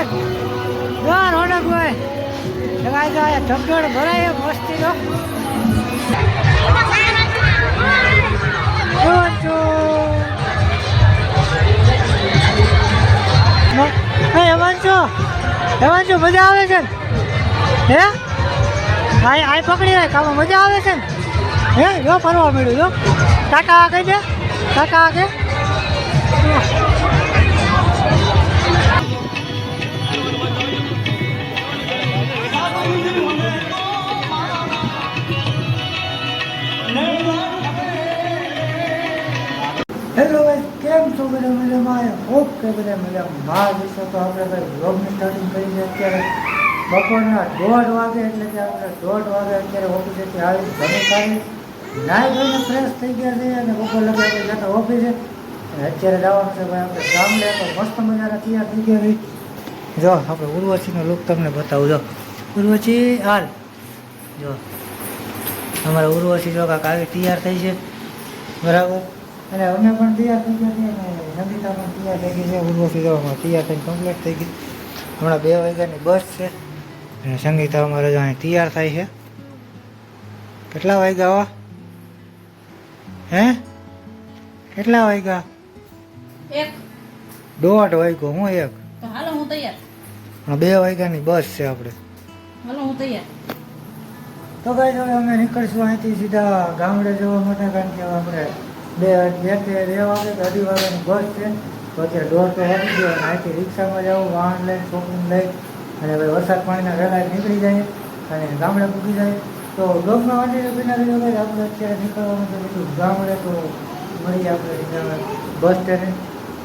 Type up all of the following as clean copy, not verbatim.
રોનક ભાઈ લગાઈ જાય ઢગઢોળ ભરાય મસ્તી નો હેમાંશુ મજા આવે છે હે આ પકડી રાખ આમાં મજા આવે છે ને હે જો ફરવા મળ્યું જો ટાટા કહી દે ટાટા કે હેલો ભાઈ કેમ છો બધા મજામાં ઓકે બધા મજામાં બહાર જશો તો આપણે ભાઈ બ્લોગની સ્ટાર્ટિંગ કરી છે અત્યારે બપોરના 1:30 વાગે એટલે કે આપણે 1:30 વાગે અત્યારે ઓફિસેથી આવી જમી કાઢી નાહી ધોઈને ફ્રેશ થઈ ગયા છે અને બપોર લગે આપણે જતા ઓફિસે અને અત્યારે જવાનું છે ભાઈ આપણે ગામડે તો મસ્ત મજાના તૈયાર થઈ ગયા ભાઈ જો આપણે ઉર્વશીનો લુક તમને બતાવું જો ઉર્વશી હાલ જો અમારા ઉર્વશી જો કાંક આવી તૈયાર થઈ છે બરાબર અને અમે પણ તૈયાર થઈ ગયા છીએ અને નંદિતા પણ તૈયાર થઈ ગઈ છે ઉર્વશી જવામાં તૈયાર થઈને કમ્પ્લીટ થઈ ગઈ હમણાં 2 વાગ્યાની બસ છે અને સંગીતા અમારે જો અહીં તૈયાર થાય છે કેટલા વાગ્યા હો હે કેટલા વાગ્યા 1:30 વાગ્યો હું 1 તો હાલો હું તૈયાર 2 વાગ્યાની બસ છે આપણે હાલો હું તૈયાર તો ભાઈ હવે અમે નીકળશું અહીંથી સીધા ગામડે જવા માટે કારણ કે આપણે 2 વાગે કે 2:30 વાગ્યાની બસ છે તો અત્યારે 1:30 તો વાગી ગયો અને અહીંથી રિક્ષામાં જવું વાહન લઈને શોપિંગ લઈ અને ભાઈ વરસાદ પાણીના વહેલા નીકળી જાય અને ગામડે પૂકી જાય તો બ્લોગમાં વાંચીને બિના રહ્યો ભાઈ આપણે અત્યારે નીકળવાનું તો બીજું ગામડે તો મળીએ આપણે બસ સ્ટેન્ડે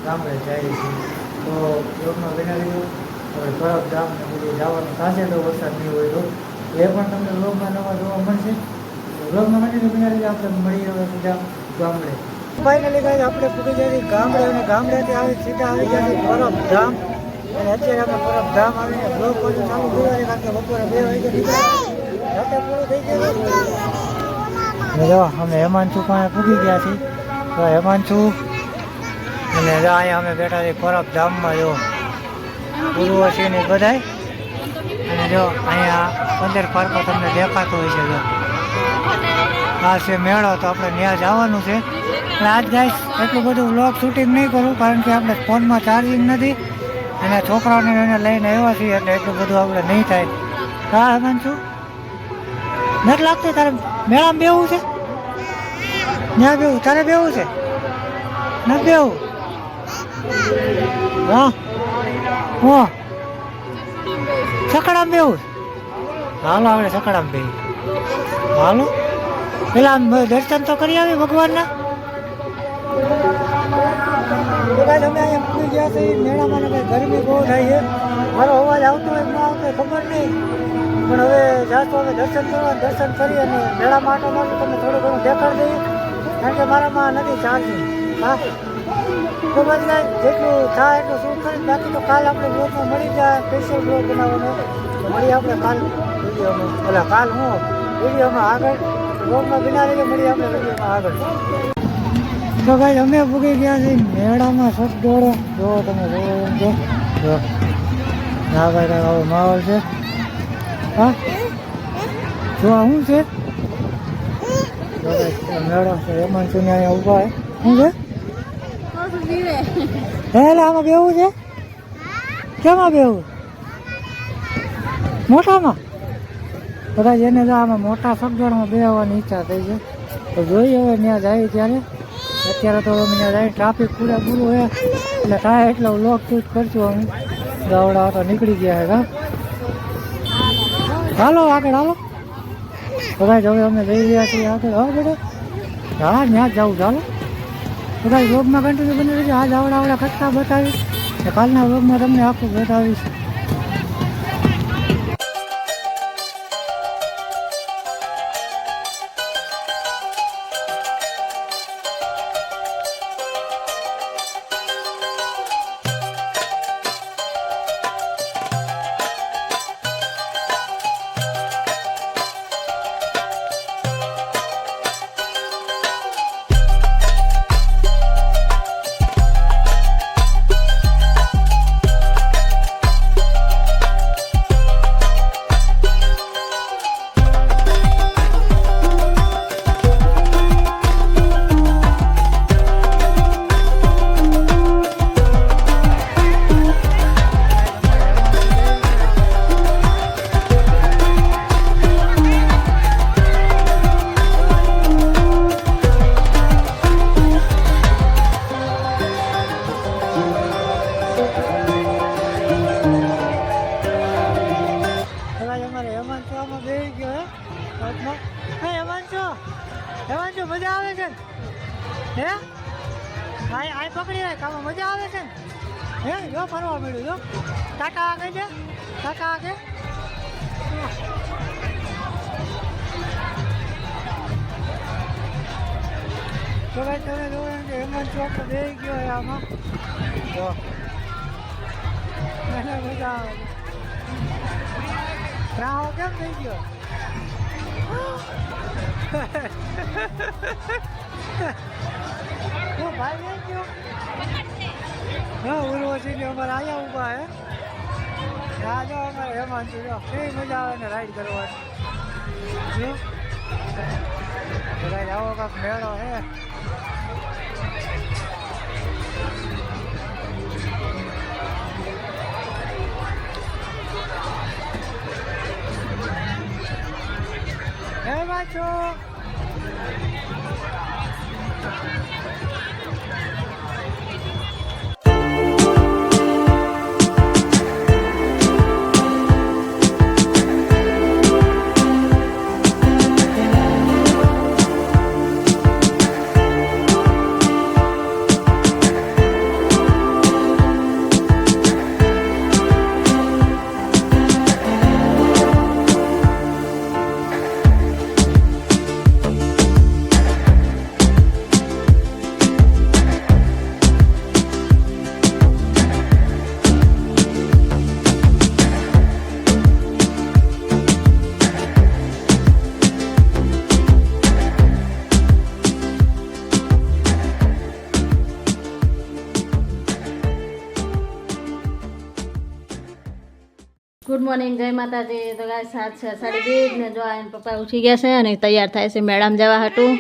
ગામડે જઈએ છીએ તો બ્લોગમાં બિના રહ્યો હવે બરફ ગામ ને બધું જવાનું થશે તો વરસાદ નહીં હોય તો એ પણ તમને બ્લોગમાં નવા જોવા મળશે બ્લોગમાં વાંચીને બિના રહ્યો આપણે મળીએ હવે સીધા ગામડે ફાઇનલી ગાઈસ આપણે પૂકી જઈએ ગામડે અને ગામડેથી આવી સીધા આવી ગયા બરફ ધામ અને અત્યારે આપણે બરફ ધામ આવીને બ્લોગ બધું ચાલુ કર્યું કારણ કે બપોરે 2 વાગે નીકળ્યા રાતે પૂરું થઈ ગયું જો અમે હેમાંશુ પાસે પૂકી ગયા છીએ તો હેમાંશુ અને અહીંયા અમે બેઠા છીએ બરફ ધામમાં જો ઉર્વશીની બધાય અને જો અહીંયા અંદર પાર્કો તમને દેખાતો હોય છે જો આ છે મેળો તો આપણે ત્યાં જવાનું છે પણ આજ ગાઈસ એટલું બધું વ્લોગ શૂટિંગ નહીં કરું કારણ કે આપણે ફોનમાં ચાર્જિંગ નથી અને છોકરાઓને એને લઈને આવ્યા છીએ એટલે એટલું બધું આપણે નહીં થાય હા હેમાંશુ નથી લાગતું તારે મેળામાં બેવું છે ત્યાં બેવું તારે બેવું છે નથી બેવું હા હા સકડામાં બેવું હાલો આપણે સકડામાં બેવું હાલો પેલા દર્શન તો કરી આવી ભગવાનના અમે અહીંયા પૂરી ગયા છે મેળામાં ને ગરમી બહુ થાય છે મારો અવાજ આવતો હોય ન આવતો ખબર નહીં પણ હવે જાતો હવે દર્શન કરવા દર્શન કરી અને મેળા માટે તમને થોડું ઘણું દેખાડી દઈએ કારણ કે મારામાં નથી ચાર્જિંગ હા તો બધા જેટલું થાય એટલું શું કરી બાકી તો કાલ આપણે બ્લોગમાં મળી જાય સ્પેશિયલ બ્લોગ બનાવવાનો તો મળીએ આપણે કાલ વિડીયોમાં ઓલા કાલ હું વિડીયોમાં આગળ બ્લોગમાં બિના રહીએ મળીએ આપણે વિડીયોમાં આગળ તો ભાઈ અમે પૂગી ગયા છીએ મેળામાં સટડોળો જો તમે જો ના ભાઈ આવો માહોલ છે હા જો શું છે મેળો છે હેમાંશુ ને અહીંયા ઊભા શું છે એટલે આમાં બેવું છે કેમાં બેવું મોટામાં બધા જેને આમાં મોટા સગવડમાં બેસવાની ઈચ્છા થઈ છે તો જોઈએ હવે ત્યાં જાય ત્યારે અત્યારે તો અમે ત્યાં જાય ટ્રાફિક પૂરેપૂરું હોય એટલે થાય એટલે વ્લોગ શૂટ કરશું અમે ગાવડા તો નીકળી ગયા છે હાલો આગળ હાલો બધા હવે અમે જઈ રહ્યા છીએ આગળ હા બેટા હા ત્યાં જ જવું ચાલો બધા વ્લોગમાં કન્ટિન્યુ બની રહેજો આજ આવડા ખટકા બતાવીશ કાલના વ્લોગમાં તમને આખું બતાવીશ હે જો ફરવા મળ્યું જો ટાટા આગળ છે ટાટા આગળ તો ભાઈ તમે જોયું કે હેમંત ચોક બે ગયો આમાં જો મને મજા આવે રાહો કેમ થઈ ગયો ભાઈ નહીં ગયો હા ઉર્વશી ને અમારે અહીંયા ઊભા હે આ જો અમારે હેમાંશુ જો કેવી મજા આવે ને રાઈડ કરવાની જો રાઈડ આવો કાંક મેળો હે હેમાંશુ ગુડ મોર્નિંગ જય માતાજી. તો ગાય 7:30 ને જો આઈને પપ્પા ઉઠી ગયા છે અને તૈયાર થાય છે મેડમ જવા હતું.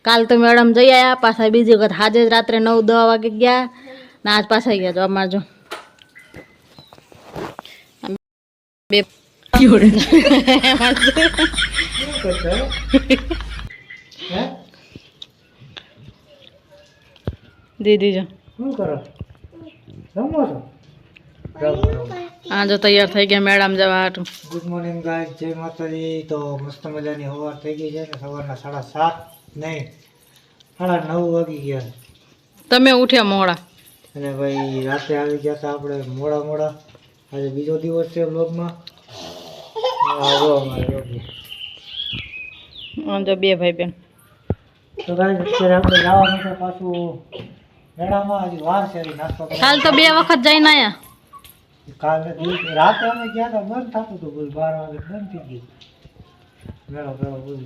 કાલ તો મેડમ જઈ આવ્યા પાછા બીજી વખત આજે જ રાત્રે 9-10 વાગે ગયા ને આજ પાછા ગયા. જો અમાર જો બે દીદી જો શું કરો રમો છો હા જો તૈયાર થઈ ગયા મેડમ જવા હતું. ગુડ મોર્નિંગ ગાઈસ જય માતાજી. તો મસ્ત મજાની સવાર થઈ ગઈ છે ને સવારના 7:30 નહીં 9:30 વાગી ગયા તમે ઉઠ્યા મોડા અને ભાઈ રાતે આવી ગયા હતા આપણે મોડા આજે બીજો દિવસ છે બ્લોગમાં જો બે ભાઈ બેન. તો ગાઈસ અત્યારે આપણે જવાનું છે પાછું મેળામાં. હજી વાર છે હજી નાસ્તો કાલ તો 2 વખત જઈને આયા. કાલે રાતે અમે ગયા હતા બંધ થતું હતું બધું 12 વાગે બંધ થઈ ગયું મેળો બધું.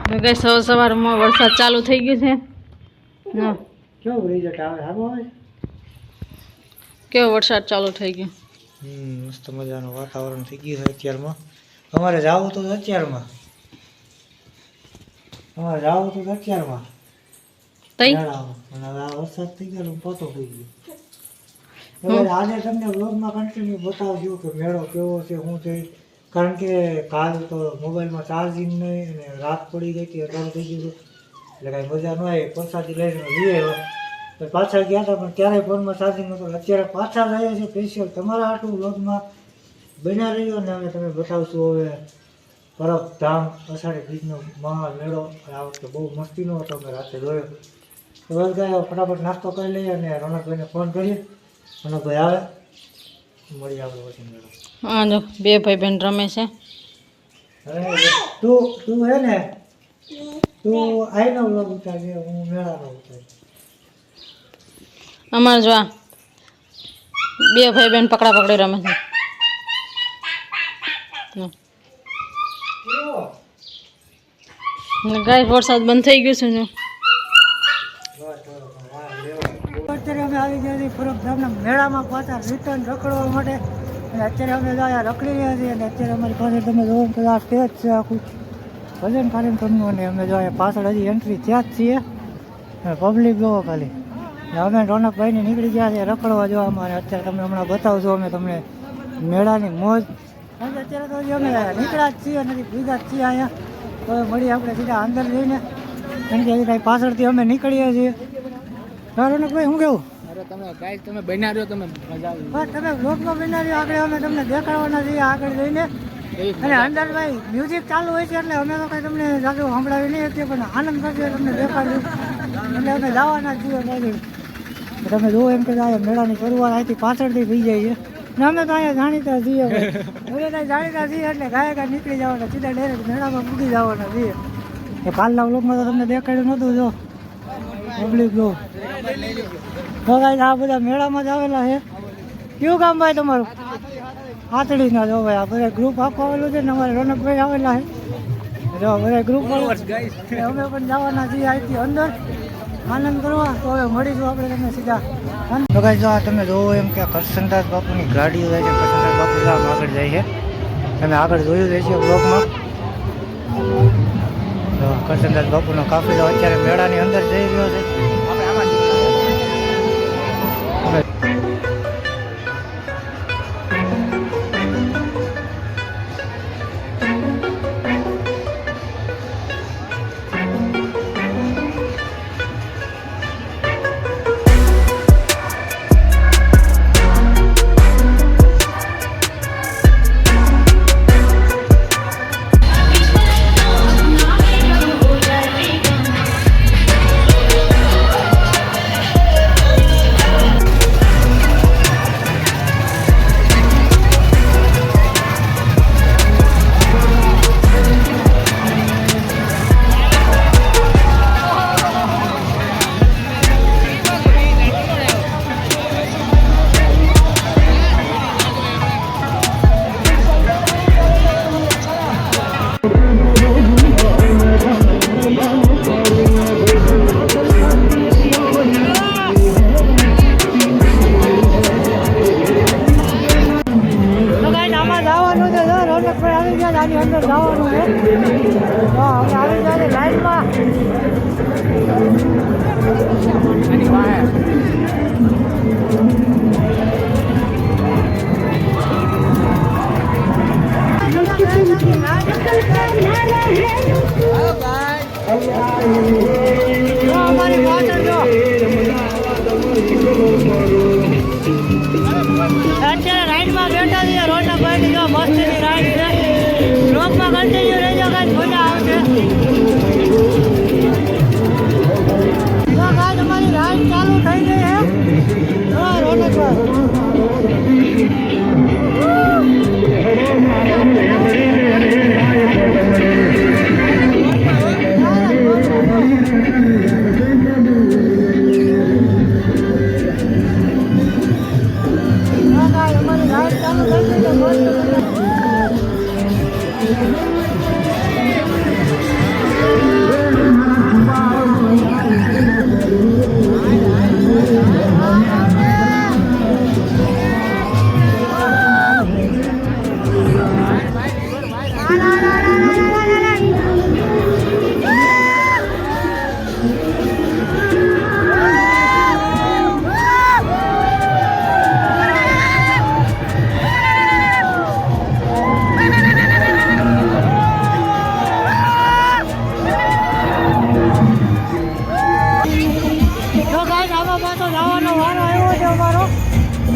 તો કઈ સવારમાં વરસાદ ચાલુ થઈ ગયું છે. હા કેવું રિઝલ્ટ આવે સારું આવે કેવો વરસાદ ચાલુ થઈ ગયો. મસ્ત મજાનું વાતાવરણ થઈ ગયું છે અત્યારમાં. અમારે જવું તો અત્યારમાં તઈ મેળામાં અને હવે આ વરસાદ થઈ ગયો પોતો થઈ ગયો. આજે તમને વ્લોગમાં કન્ટિન્યુ બતાવજો કે મેળો કેવો છે શું છે. કારણ કે કાલ તો મોબાઈલમાં ચાર્જિંગ નહીં અને રાત પડી ગઈ હતી અટાણું થઈ ગયું એટલે કાંઈ મજા ન આવી. પ્રસાદી લઈને લઈએ તો પાછા ગયા હતા પણ ક્યારેય ફોનમાં ચાર્જિંગ નહોતું. અત્યારે પાછા ગયા છે સ્પેશિયલ તમારા આટલું વ્લોગમાં બન્યા રહ્યો ને અમે તમે બતાવશું હવે પરબ ધામ અષાઢી બીજનો મહામેળો. આ વખતે બહુ મસ્તીનો હતો અમે રાતે જોયો. તો બસ ગયા ફટાફટ નાસ્તો કરી લઈએ અને રોનકભાઈને ફોન કરીએ. રોનકભાઈ આવે મળી આપણે પછી મેળો. હા જો બે ભાઈ બેન રમે છે. હવે તું હે ને તું આઈનો વ્લોગ ઉતારજે હું મેળાનો ઉતાર. અમારે જો આ બે ભાઈ બેન પકડા પકડી રમે છે. ગાય વરસાદ બંધ થઈ ગયું છે ને અત્યારે અમે આવી ગયા છીએ પરબ ધામના મેળામાં પાછા રિટર્ન રખડવા માટે. અને અત્યારે અમે અહીંયા રખડી રહ્યા છીએ અને અત્યારે અમારી પાસે તમે જોવો તો આ સ્ટેજ છે આખું ભજન કાર્યક્રમનું. અને અમે જો અહીંયા પાછળ હજી એન્ટ્રી ત્યાં જ છીએ અને પબ્લિક જોવો ખાલી. અમે રોનકભાઈને નીકળી ગયા છીએ રખડવા જોવા અમારે. અત્યારે તમે હમણાં બતાવજો અમે તમને મેળાની મોજ. કારણ કે અત્યારે તો હજી અમે નીકળ્યા જ છીએ નથી ભીગા જ છીએ અહીંયા. તો મળીએ આપણે સીધા અંદર જઈને કારણ કે હજી કાંઈ પાછળથી અમે નીકળીએ છીએ. રોનકભાઈ શું કેવું? અરે તમે ગાઈસ તમે બન્યા રહ્યો તમે મજા આવી. બસ તમે બ્લોગમાં બન્યા રહ્યો. આગળ અમે તમને દેખાડવાના છીએ આગળ જઈને. અને અંદર ભાઈ મ્યુઝિક ચાલુ હોય છે એટલે અમે તો કંઈ તમને જાજુ સંભળાવી નહીં શકીએ પણ આનંદ કરજો તમને દેખાડ્યું એટલે અમે જવાના છીએ બાજુ. તમે જુઓ એમ કે આ મેળાની શરૂઆત અહીંથી પાછળથી થઈ જાય છે ને અમે તો અહીંયા જાણીતા છીએ હવે ત્યાં જાણીતા છીએ એટલે ગાયકા નીકળી જવાના સીધા ડાયરેક્ટ મેળામાં પૂગી જવાના છીએ એ કાલના વ્લોગમાં તો તમને દેખાડ્યું નહોતું જો પબ્લિક જો તો ગાઈસ આ બધા મેળામાં જ આવેલા છે. કયું ગામ ભાઈ તમારું? આતડીના જો ભાઈ આ બધા ગ્રુપ આખું આવેલું છે ને અમારે રોનકભાઈ આવેલા છે જો બધા ગ્રુપ અમે પણ જવાના છીએ અહીંથી અંદર આનંદ કરવા. તો હવે મળીશું આપણે તમને સીધા. તો ગાઈસ જો આ તમે જોવો એમ કે કરશનદાસ બાપુની ગાડીઓ જાય છે. કરશનદાસ બાપુ આમ આગળ જાય છે, તમે આગળ જોયું જ છે બ્લોગમાં. તો કરશનદાસ બાપુનો કાફીલો અત્યારે મેળાની અંદર જઈ રહ્યો છે. આની અંદર જવાનું છે. હવે આવી જાય લાઈનમાં. અમારી પાછળ જો અત્યારે રાઈડમાં બેઠા છીએ. રોડના પાણી જો મસ્તીની રાઈડ છે. બ્લોકમાં કન્ટિન્યુ રહેજો, કાંઈ મજા આવશે. તો કાંઈ તમારી રાઈડ ચાલુ થઈ ગઈ છે. હા રોનકભાઈ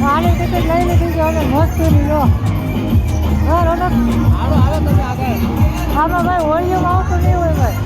આની ટિકિટ લઈ લીધી છે હવે મસ્તીની જો. હા રોનક આમાં ભાઈ હોળીઓમાં આવતું નહીં હોય ભાઈ.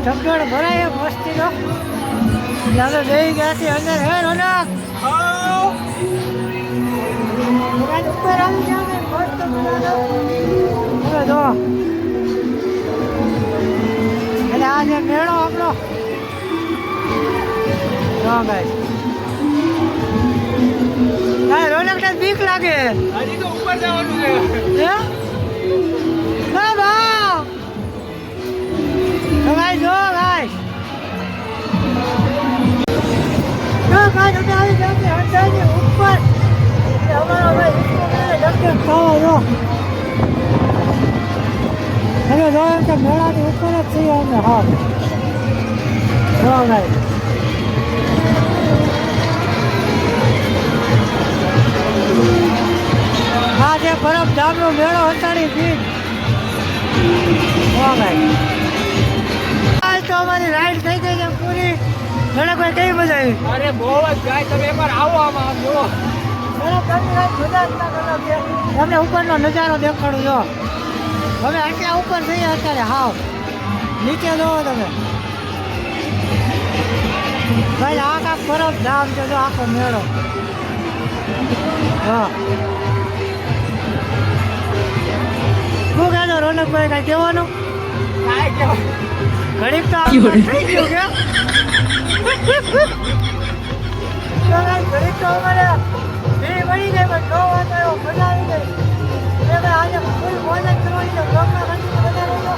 ચકડોળ ભરાય મસ્તી નો ચાલો જઈ ગયા છે અંદર હે રોનક ઉપર આવી જાવ ને મસ્ત હવે જો એટલે આ જે મેળો આપણો જો ગાઈસ હા રોનક ને બીક લાગે હજી તો ઉપર જવાનું છે હે હા બા તો ગાઈસ જો ગાઈસ જો ગાઈસ અમે આવી ગયા છે અંદાજે ઉપર અમારો ભાઈ ડોક્ટર ખાવા જો હવે જો એમ કે મેળાની ઉપર જ છીએ અમે હા જો ગાઈસ આ જે બરફ ધામનો મેળો હતાડી બીજ આજ તો અમારી રાઈડ થઈ ગઈ છે પૂરી ધડકભાઈ કેવી મજા આવી અરે બહુ જ ગાય તમે એકવાર આવો આમાં જુઓ બરફ ધામની રાઈડ મજા જ ના કરવા દે તમને ઉપરનો નજારો દેખાડું જો હવે આટલા ઉપર જઈએ અત્યારે હાવ નીચે જોવો તમે ભાઈ આ કાંક બરફ ધામ છે જો આખો મેળો હા શું કહેતો રોનકભાઈ કાંઈ કહેવાનું કાંઈ કહેવાય ઘડીક તો આપણે થઈ ગયું કે ઘડીક તો અમારે ભીડ મળી ગઈ પણ નો વાંધો એવો મજા આવી ગઈ એટલે ભાઈ આજે ફૂલ મોજ જ કરવાની છે બ્લોગમાં કંઈ મજા લેજો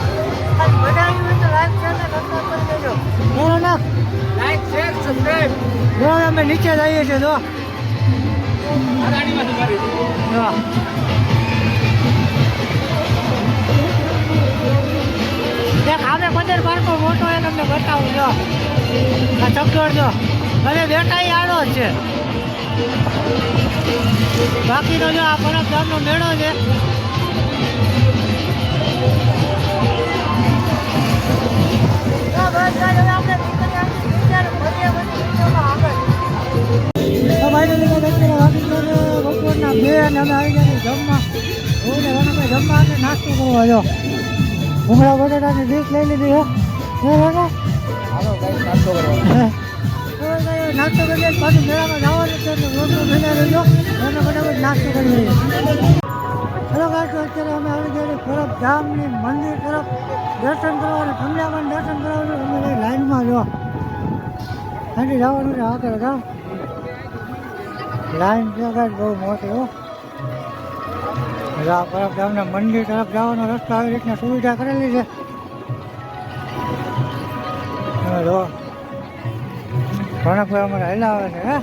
અને મજા આવી હોય તો લાઈક શેર ને સબસ્ક્રાઈબ કરી દેજો બરોબર ને લાઈક શેર સબસ્ક્રાઇબ જો અમે નીચે જઈએ છીએ જો આ ગાડીમાંથી મારી જો એક આમે પંદર બારકો મોટો એ તમને બતાવું જો આ ચકડોળ જો હવે બેઠા ઈ આડો જ છે બાકી તો જો આ બરફ ધામનો મેળો છે બપોરના 2 અને અમે આવી ગયા જમવા જમવા એટલે નાસ્તો કરવા જો ભૂંગળા બટાટાની ડીશ લઈ લીધી હે હાલો ગાઈસ નાસ્તો કરો નાસ્તો કરી પાછું મેળામાં જવાનું છે એટલે રોટલો ભેગા રહેજો અને ફટાફટ નાસ્તો કરી લઈએ હેલો ગાઈસ તો અત્યારે અમે આવી ગયા બરફ ધામની મંદિર તરફ દર્શન કરવા અને ઠંડામાં દર્શન કરવાનું અમે લાઈનમાં જો ઠંડી જવાનું છે આગળ જાઓ લાઈન છે ગાઈસ બહુ મોટી હો બરફ ધામના મંદિર તરફ જવાનો રસ્તો આવી રીતના સુવિધા કરેલી છે જો રોનકભાઈ અમારે હલાવે છે હે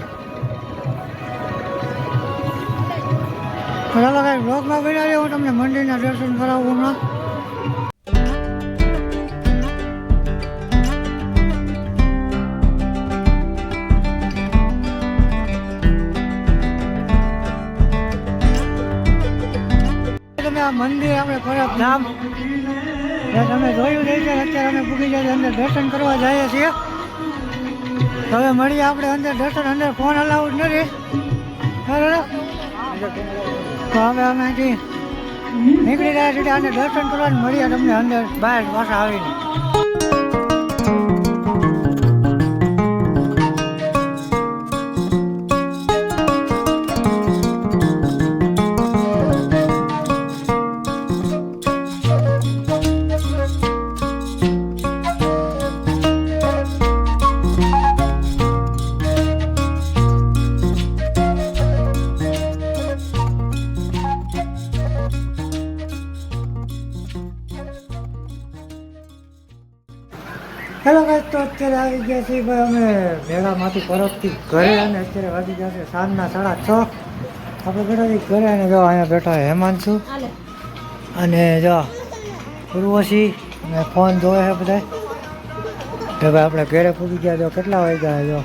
ચાલો કાંઈ બ્લોગમાં બનાવી હું તમને મંદિરના દર્શન કરાવું હમણાં તમે આ મંદિર આપણે બરફ ધામ તમે જોયું નહીં છે અત્યારે અમે પૂગી જાય અંદર દર્શન કરવા જઈએ છીએ હવે મળીએ આપણે અંદર દર્શન અંદર ફોન અલાઉડ નથી બરાબર તો હવે અમે અહીંથી નીકળી રહ્યા છીએ અંદર દર્શન કરવાનું મળીએ તમને અંદર બહાર પાછા આવીને હેલો ગાઈસ તો અત્યારે આવી ગયા છીએ ભાઈ અમે મેળામાંથી પરતથી ઘરે અને અત્યારે વાગી ગયા છે સાંજના 6:30 આપણે બેઠા છીએ ઘરે અને જો અહીંયા બેઠા હેમાંશુ અને જો ઉર્વશી અને ફોન જોવે છે બધા કે ભાઈ આપણે ઘરે પૂગી ગયા જો કેટલા વાગ્યા જો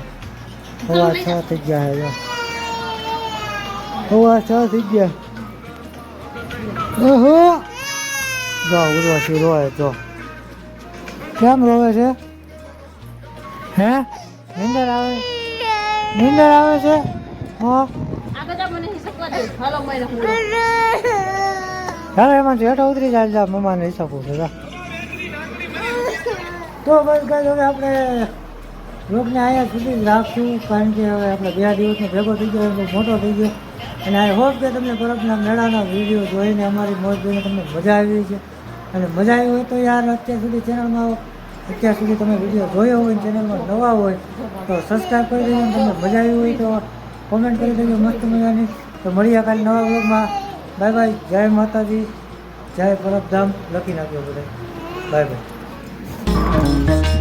6:15 થઈ ગયા છે જો 6:15 થઈ ગયા ઓહો જો ઉર્વશી રોવે જો કેમ રોવે છે હે નીંદર આવે છે હા ચાલો એમાં હેઠા ઉતરી જાય મમ્માને હિસાબ પૂછે તો બસ ગાઈસ હવે આપણે લોકને અહીંયા સુધી જ રાખશું, કારણ કે હવે આપણે 2 દિવસનો ભેગો થઈ ગયો, એટલો મોટો થઈ ગયો. અને આઈ હોપ કે તમને પરબના મેળાના વિડીયો જોઈને અમારી મોજ જોઈને તમને મજા આવી છે. અને મજા આવી હોય તો યાર અત્યાર સુધી ચેનલમાં આવો, અત્યાર સુધી તમે વિડીયો જોયો હોય, ચેનલમાં નવા હોય તો સબસ્ક્રાઈબ કરી દેજો. અને તમને મજા આવી હોય તો કોમેન્ટ કરી દેજો મસ્ત મજાની. તો મળીએ કાલે નવા બ્લોગમાં. Bye bye. જય માતાજી, જય પરબધામ લખી નાખ્યો બધા. Bye bye.